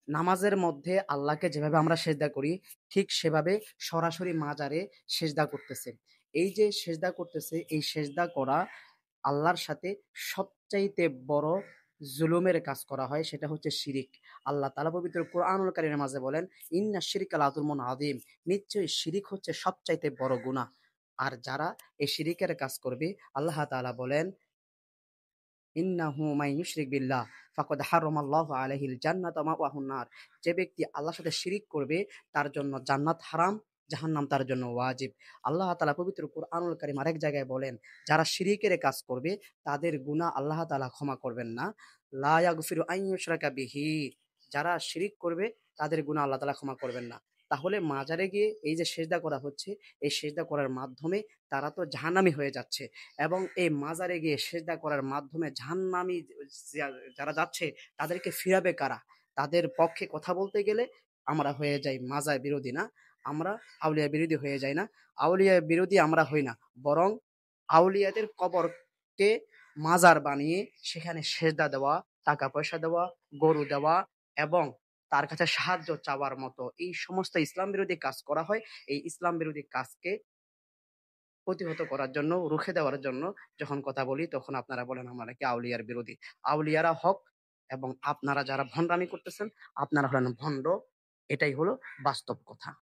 নামাজের মধ্যে আল্লাহকে যেভাবে আমরা সেজদা করি, ঠিক সেভাবে সরাসরি মাজারে সেজদা করতেছে। এই যে সেজদা করতেছে, এই সেজদা করা আল্লাহর সাথে সবচাইতে বড় জুলুমের কাজ করা হয়, সেটা হচ্ছে শিরিক। আল্লাহ তাআলা পবিত্র কোরআনুল কারীমের মাঝে বলেন, "ইন্না শিরকা লাযুলমুন আযীম।" নিশ্চয়ই শিরিক হচ্ছে সবচাইতে বড় গুনাহ। আর যারা এই শিরিকের কাজ করবে, আল্লাহ তাআলা বলেন, ইন্নাহু মান ইউশরিক বিল্লাহ ফাকাদ হারামাল্লাহু আলাইহিল জান্নাতা ওয়া মাওয়াহুন নার। যে ব্যক্তি আল্লাহর সাথে শিরিক করবে তার জন্য জান্নাত হারাম, জাহান্নাম তার জন্য ওয়াজিব। আল্লাহ তাআলা পবিত্র কুরআনুল কারীম আরেক জায়গায় বলেন, যারা শিরিকের কাজ করবে তাদের গুনাহ আল্লাহ তাআলা ক্ষমা করবেন না। লা ইয়াগফিরু আন ইউশরাকা বিহি। যারা শিরিক করবে তাদের গুনাহ আল্লাহ তাআলা ক্ষমা করবেন না। তাহলে মাজারে গিয়ে এই যে সেজদা করা হচ্ছে, এই সেজদা করার মাধ্যমে তারা তো জাহান্নামী হয়ে যাচ্ছে। এবং এই মাজারে গিয়ে সেজদা করার মাধ্যমে জাহান্নামী যারা যাচ্ছে তাদেরকে ফিরাবে কারা? তাদের পক্ষে কথা বলতে গেলে আমরা হয়ে যাই মাজার বিরোধী না, আমরা আউলিয়া বিরোধী হয়ে যাই না। আউলিয়া বিরোধী আমরা হই না। বরং আউলিয়াদের কবরকে মাজার বানিয়ে সেখানে সেজদা দেওয়া, টাকা পয়সা দেওয়া, গরু দেওয়া এবং তার কাছে সাহায্য চাওয়ার মতো এই সমস্ত ইসলাম বিরোধী কাজ করা হয়। এই ইসলাম বিরোধী কাজকে প্রতিহত করার জন্য, রুখে দেওয়ার জন্য যখন কথা বলি তখন আপনারা বলেন আমরা নাকি আউলিয়ার বিরোধী। আউলিয়ারা হক এবং আপনারা যারা ভন্ডামি করতেছেন আপনারা হলেন ভন্ড। এটাই হলো বাস্তব কথা।